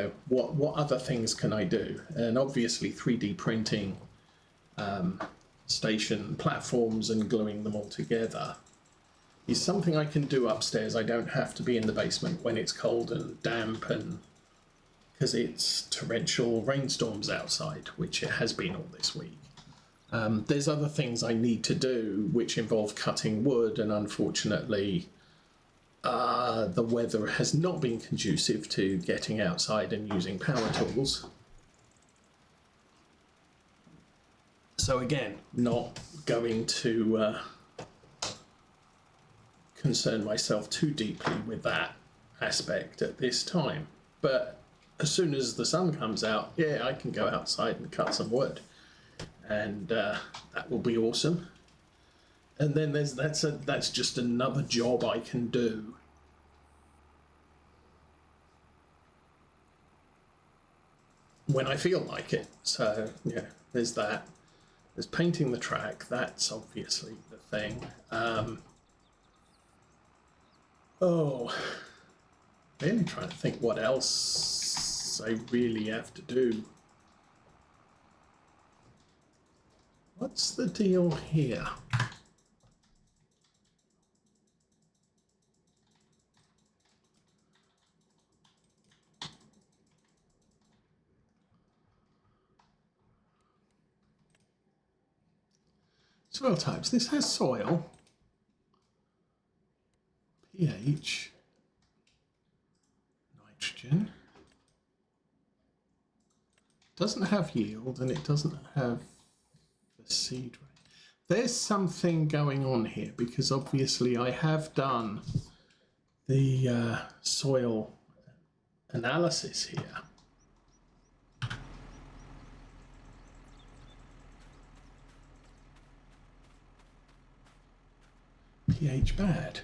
know, what other things can I do? And obviously 3D printing station platforms and gluing them all together is something I can do upstairs. I don't have to be in the basement when it's cold and damp, and because it's torrential rainstorms outside, which it has been all this week. There's other things I need to do which involve cutting wood, and unfortunately the weather has not been conducive to getting outside and using power tools. So again, not going to concern myself too deeply with that aspect at this time. But as soon as the sun comes out, yeah, I can go outside and cut some wood, and that will be awesome. And then that's just another job I can do. When I feel like it. So yeah, there's that. There's painting the track. That's obviously the thing. Really trying to think what else I really have to do. What's the deal here? Soil types. This has soil, pH, nitrogen. Doesn't have yield, and it doesn't have the seed rate. There's something going on here, because obviously I have done the soil analysis here. pH bad.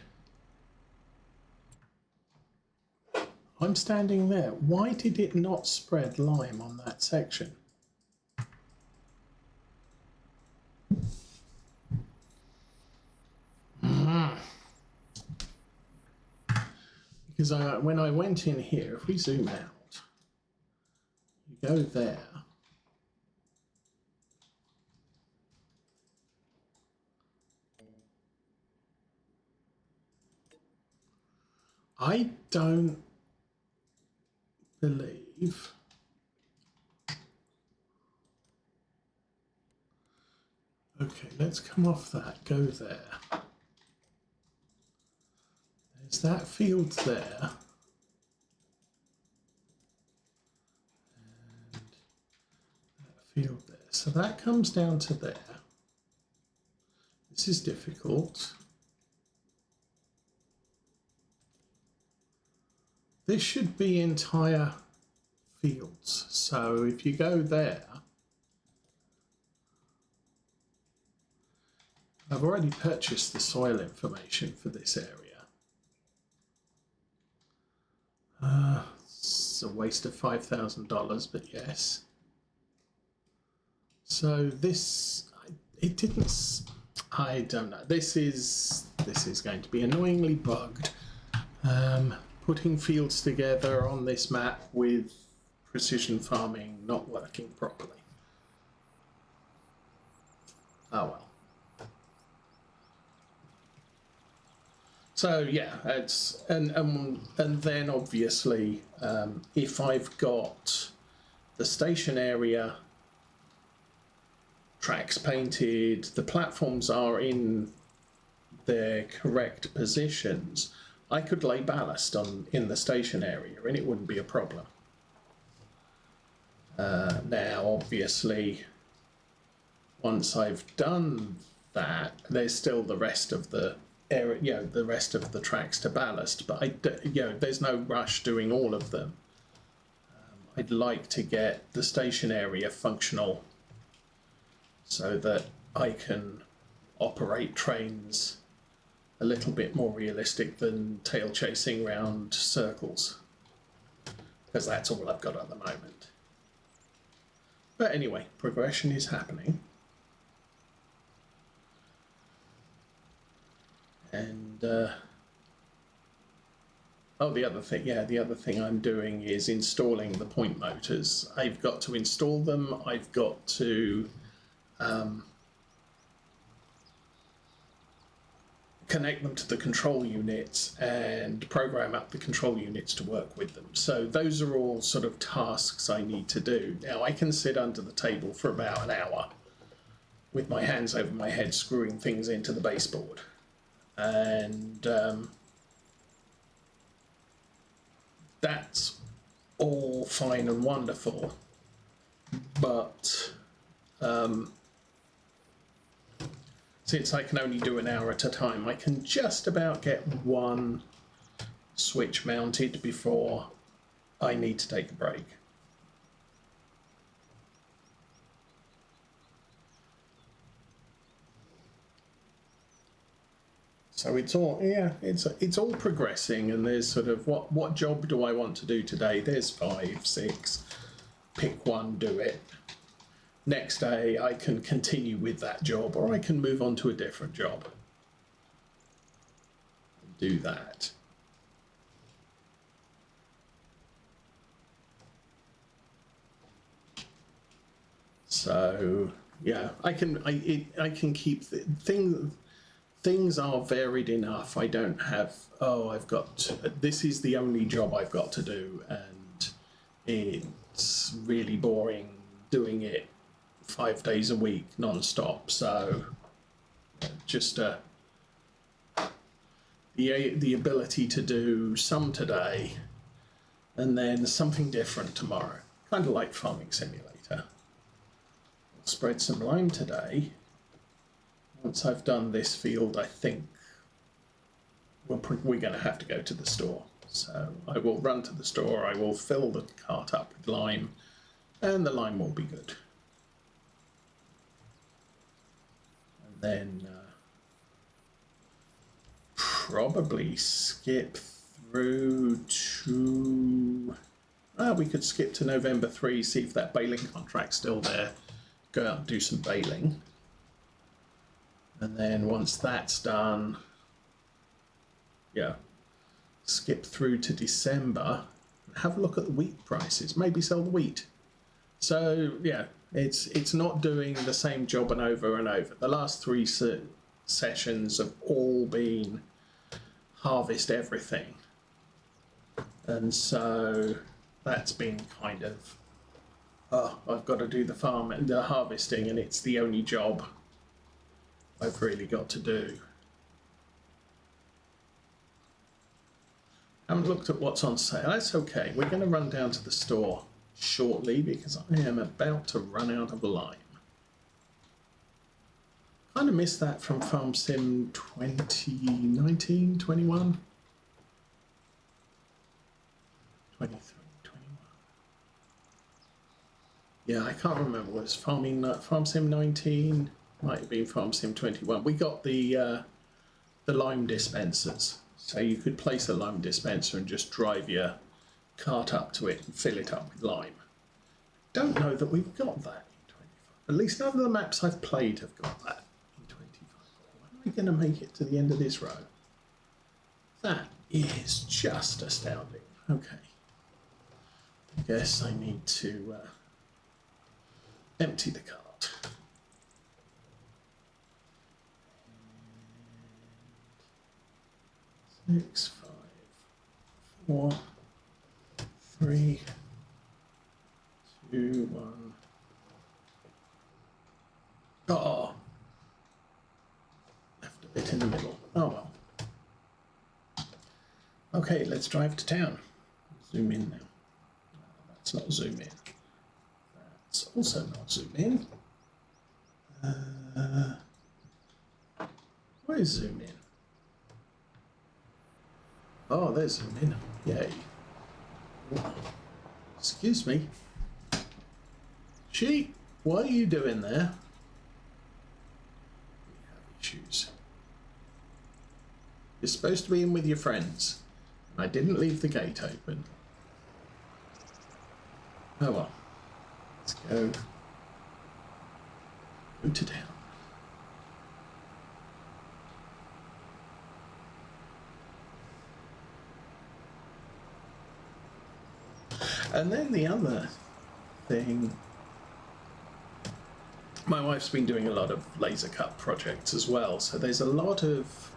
I'm standing there. Why did it not spread lime on that section? Because when I went in here, if we zoom out, you go there. I don't believe okay, let's come off that, go there. There's that field there. And that field there. So that comes down to there. This is difficult. This should be entire fields. So if you go there, I've already purchased the soil information for this area. It's a waste of $5,000, but yes. So this, it didn't, I don't know. This is going to be annoyingly bugged. Putting fields together on this map with precision farming not working properly. Oh well. So yeah, it's and then obviously if I've got the station area tracks painted, the platforms are in their correct positions, I could lay ballast in the station area and it wouldn't be a problem. Now obviously once I've done that, there's still the rest of the area, the rest of the tracks to ballast, but there's no rush doing all of them. I'd like to get the station area functional so that I can operate trains a little bit more realistic than tail chasing round circles, because that's all I've got at the moment. But anyway, progression is happening. And Oh, the other thing, yeah, the other thing I'm doing is installing the point motors. I've got to install them. I've got to connect them to the control units and program up the control units to work with them. So those are all sort of tasks I need to do. Now I can sit under the table for about an hour with my hands over my head screwing things into the baseboard. And that's all fine and wonderful, but since I can only do an hour at a time, I can just about get one switch mounted before I need to take a break. So it's all, yeah, it's all progressing, and there's sort of what job do I want to do today? There's 5, 6, pick one, do it. Next day I can continue with that job, or I can move on to a different job. Do that. So yeah, I can keep things are varied enough. I don't have, oh, I've got, this is the only job I've got to do, and it's really boring doing it 5 days a week non-stop. So just the ability to do some today and then something different tomorrow, kind of like Farming Simulator. I'll spread some lime today. Once I've done this field, I think we're going to have to go to the store. So I will run to the store, I will fill the cart up with lime, and the lime will be good. And then probably skip through to... we could skip to November 3, see if that baling contract's still there. Go out and do some baling. And then once that's done, yeah, skip through to December and have a look at the wheat prices, maybe sell the wheat. So yeah, it's not doing the same job and over. The last 3 sessions have all been harvest everything. And so that's been kind of, I've got to do the harvesting, and it's the only job I've really got to do. I haven't looked at what's on sale. That's okay. We're going to run down to the store shortly because I am about to run out of lime. Kind of missed that from Farm Sim 2019, 21, 23, 21. Yeah, I can't remember. Was Farm Sim 19? Might have been Farm Sim 21. We got the lime dispensers, so you could place a lime dispenser and just drive your cart up to it and fill it up with lime. Don't know that we've got that in 25. At least none of the maps I've played have got that in 25. When am I going to make it to the end of this row? That is just astounding. Okay. I guess I need to empty the cart. 6, 5, 4, 3, 2, 1. Oh, left a bit in the middle. Oh well. Okay, let's drive to town. Zoom in now. That's not zoom in. That's also not zoom in. Where is zoom in? Oh, there's zoom in. Yay. Excuse me. Sheep, what are you doing there? We have issues. You're supposed to be in with your friends. I didn't leave the gate open. Oh well. Let's go. Go to town. And then the other thing, my wife's been doing a lot of laser cut projects as well, so there's a lot of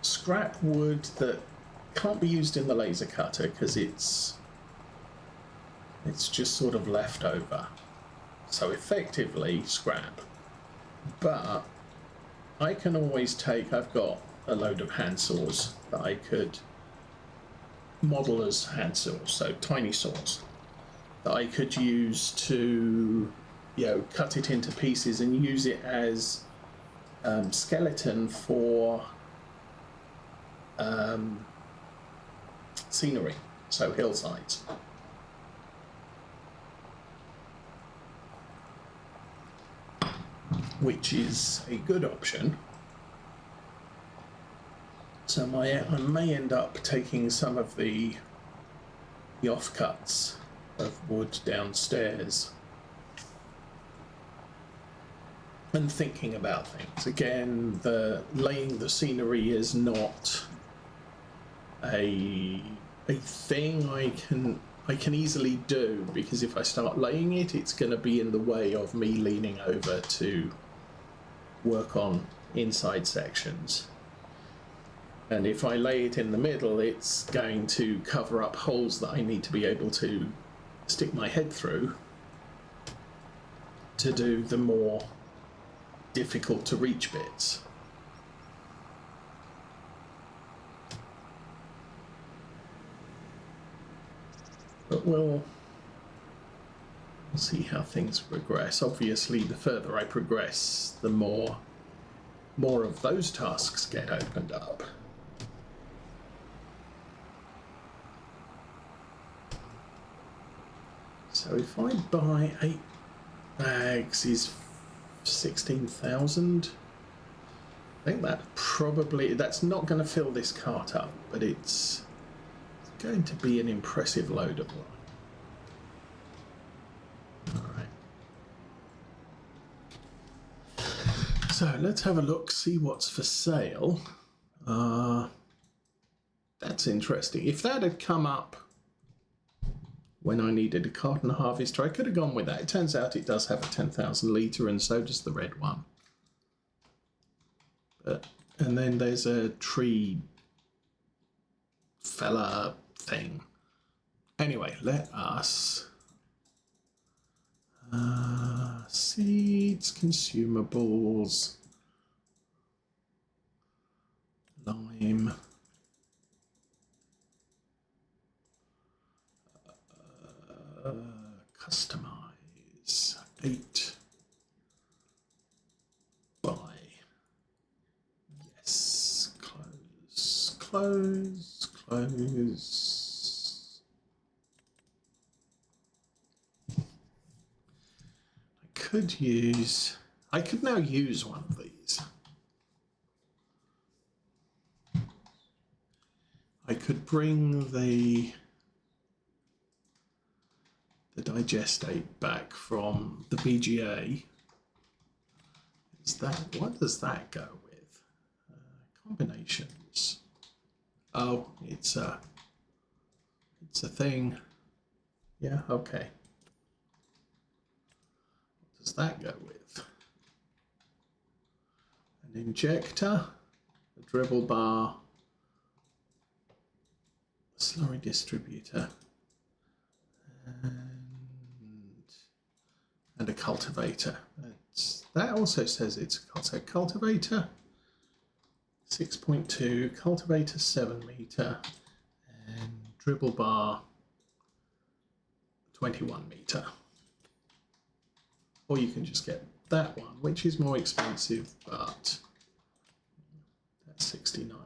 scrap wood that can't be used in the laser cutter because it's just sort of left over, so effectively scrap. But I can always take, I've got a load of hand saws that I could model as hand saws, so tiny saws that I could use to, you know, cut it into pieces and use it as skeleton for scenery, so hillsides. Which is a good option. So I may end up taking some of the offcuts of wood downstairs and thinking about things. Again, laying the scenery is not a thing I can easily do, because if I start laying it, it's going to be in the way of me leaning over to work on inside sections. And if I lay it in the middle, it's going to cover up holes that I need to be able to stick my head through to do the more difficult to reach bits. But we'll see how things progress. Obviously, the further I progress, the more of those tasks get opened up. So if I buy 8 bags is 16,000. I think that's not going to fill this cart up, but it's going to be an impressive load of one. Alright. So let's have a look, see what's for sale. That's interesting. If that had come up when I needed a carton harvester, I could have gone with that. It turns out it does have a 10,000 litre, and so does the red one. And then there's a tree fella thing. Anyway, let us seeds, consumables, lime, customize, 8 buy, yes, close. I could now use one of these. I could bring the digestate back from the BGA. What does that go with? Combinations. Oh, it's a thing. Yeah, okay. What does that go with? An injector, a dribble bar, a slurry distributor, and a cultivator. That also says it's a cultivator, 6.2, cultivator 7 meter, and dribble bar 21 meter. Or you can just get that one, which is more expensive, but that's 69.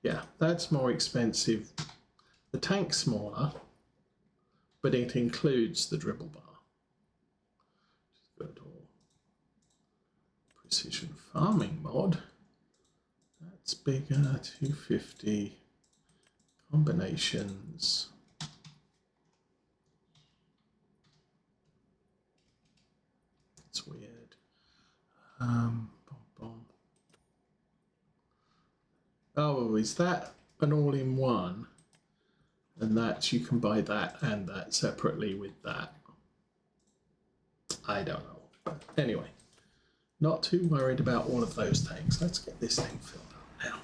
Yeah, that's more expensive. The tank's smaller, but it includes the dribble bar. Good. Precision farming mod. That's bigger, 250. Combinations. It's weird. Oh, is that an all-in-one? And that you can buy that and that separately with that. I don't know. But anyway, not too worried about all of those things. Let's get this thing filled up now.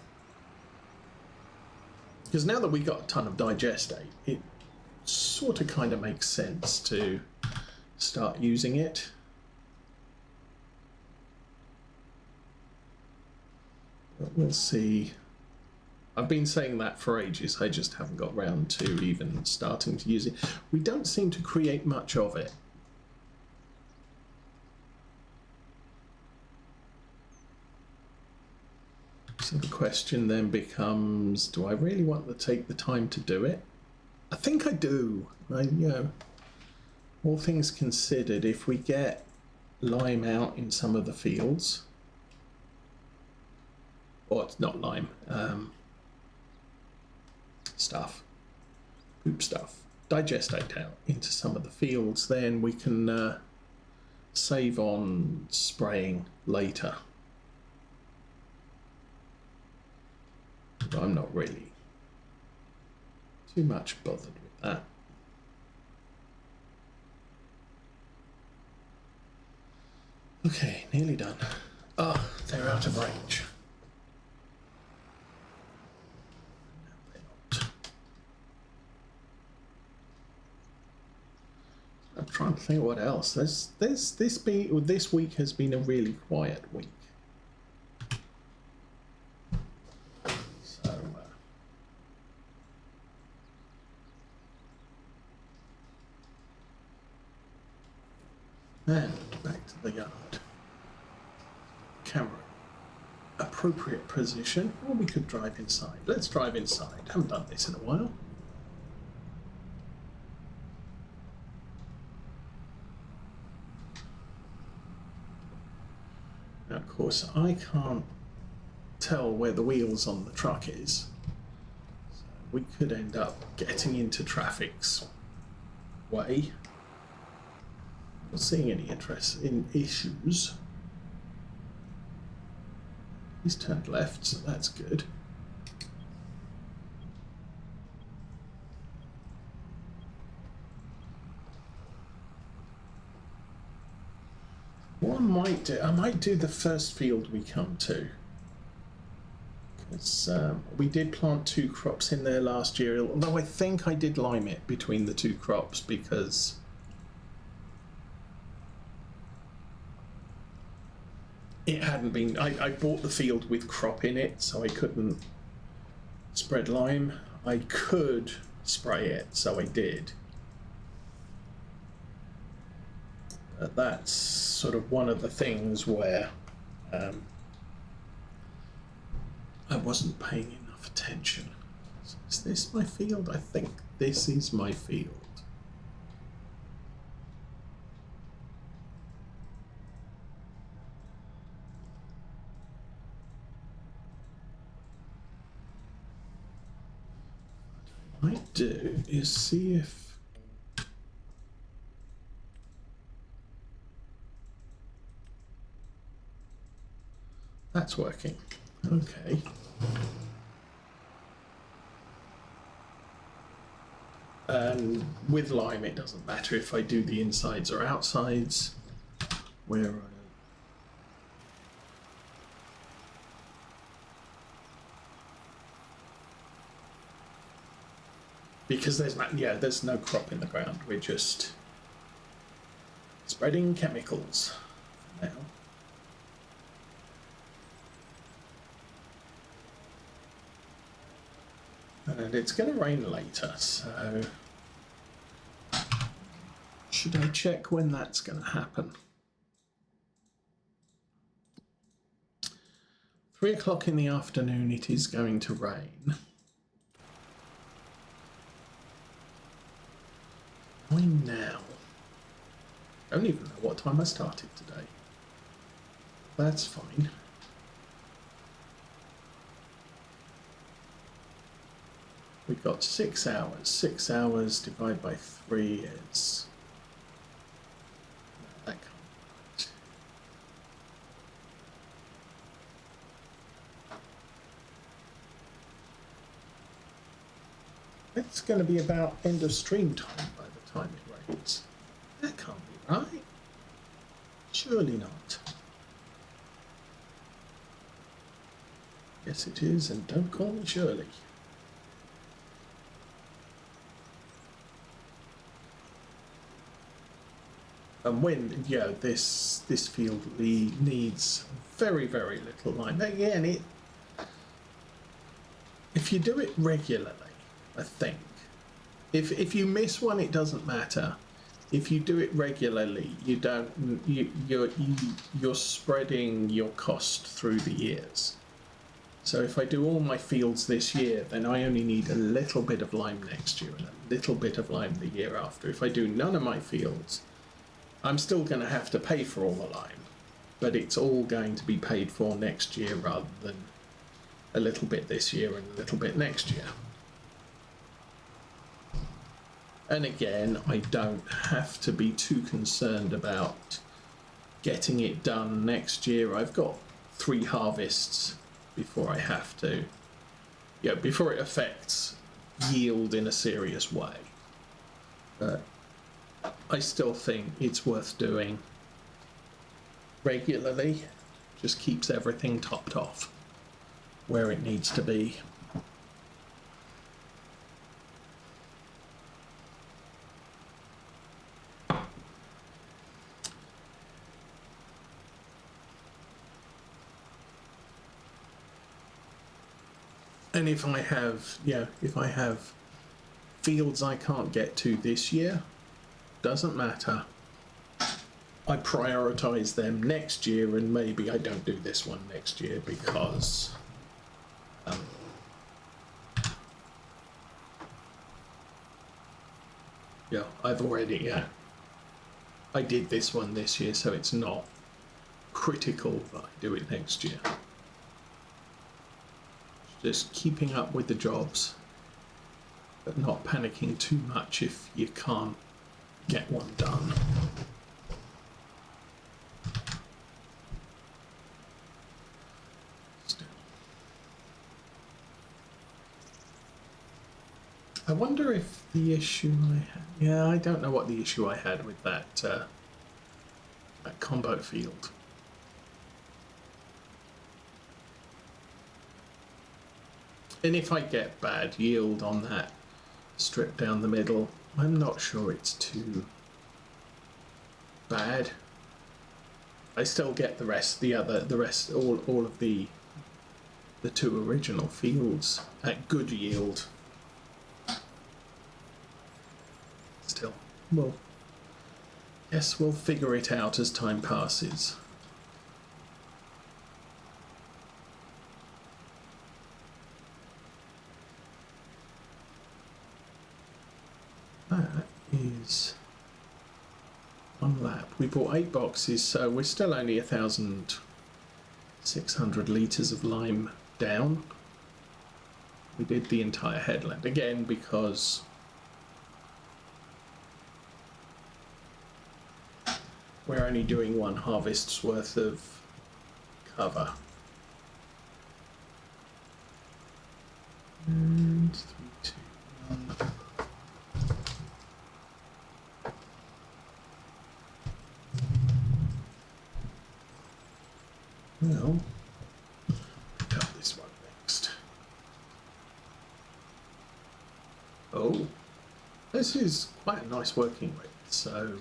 Because now that we've got a ton of digestate, it sort of kind of makes sense to start using it. But we'll see. I've been saying that for ages. I just haven't got round to even starting to use it. We don't seem to create much of it. So the question then becomes, do I really want to take the time to do it? I think I do. All things considered, if we get lime out in some of the fields, or it's not lime, poop stuff, digestate out into some of the fields, then we can save on spraying later. But I'm not really too much bothered with that. Okay, nearly done. Ah, they're out of range. I'm trying to think what else. This week has been a really quiet week. So and back to the yard. Camera. Appropriate position. Or we could drive inside. Let's drive inside. Haven't done this in a while. Now, of course, I can't tell where the wheels on the truck is. So we could end up getting into traffic's way. Not seeing any interest in issues. He's turned left, so that's good. What I might do the first field we come to. Because we did plant 2 crops in there last year, although I think I did lime it between the 2 crops because it hadn't been. I bought the field with crop in it, so I couldn't spread lime. I could spray it, so I did. But that's sort of one of the things where I wasn't paying enough attention. So is this my field? I think this is my field. What I might do is see if that's working. Okay. And with lime, it doesn't matter if I do the insides or outsides. Where because there's no crop in the ground. We're just spreading chemicals for now. And it's going to rain later, so should I check when that's going to happen? 3 o'clock in the afternoon, it is going to rain. Why now? I don't even know what time I started today. That's fine. We've got 6 hours. 6 hours divided by 3 is... that can't be It's going to be about end of stream time by the time it rains. That can't be right. Surely not. Yes, it is, and don't call me Shirley. And when, yeah, this field needs very, very little lime. Again, if you do it regularly, I think, if you miss one, it doesn't matter. If you do it regularly, you're spreading your cost through the years. So if I do all my fields this year, then I only need a little bit of lime next year and a little bit of lime the year after. If I do none of my fields, I'm still going to have to pay for all the lime, but it's all going to be paid for next year rather than a little bit this year and a little bit next year. And again, I don't have to be too concerned about getting it done next year. I've got 3 harvests before I have to, before it affects yield in a serious way. But I still think it's worth doing regularly. Just keeps everything topped off where it needs to be. And if I have fields I can't get to this year, doesn't matter. I prioritise them next year, and maybe I don't do this one next year because I've already I did this one this year, so it's not critical that I do it next year. Just keeping up with the jobs, but not panicking too much if you can't get one done. Still. I wonder if the issue I had... I don't know what the issue I had with that combo field. And if I get bad yield on that strip down the middle, I'm not sure it's too bad. I still get the rest, all of the 2 original fields at good yield. Still, well, yes, we'll figure it out as time passes. That is 1 lap. We bought 8 boxes, so we're still only 1,600 litres of lime down. We did the entire headland again because we're only doing 1 harvest's worth of cover. And 3, 2, 1. Well, pick up this one next. Oh, this is quite a nice working width, so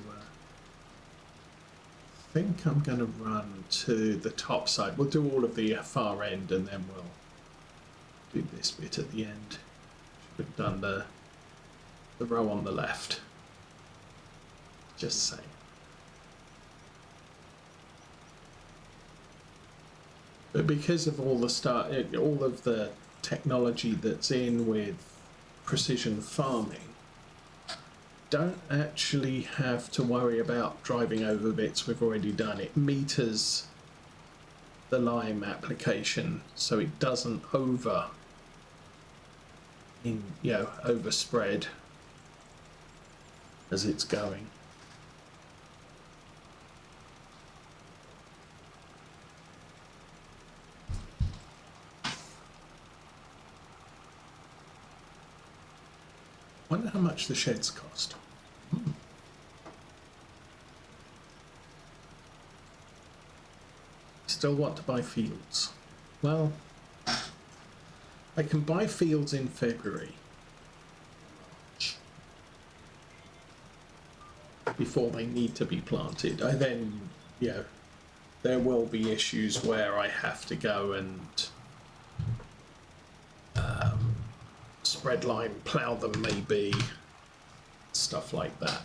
I think I'm going to run to the top side. We'll do all of the far end and then we'll do this bit at the end. Should have done the row on the left. Just saying. But because of all the technology that's in with precision farming, don't actually have to worry about driving over bits we've already done. It meters the lime application so it doesn't overspread as it's going. much the sheds cost. Still want to buy fields. Well, I can buy fields in February. Before they need to be planted. I then, you know, there will be issues where I have to go and spread line, plough them maybe, stuff like that.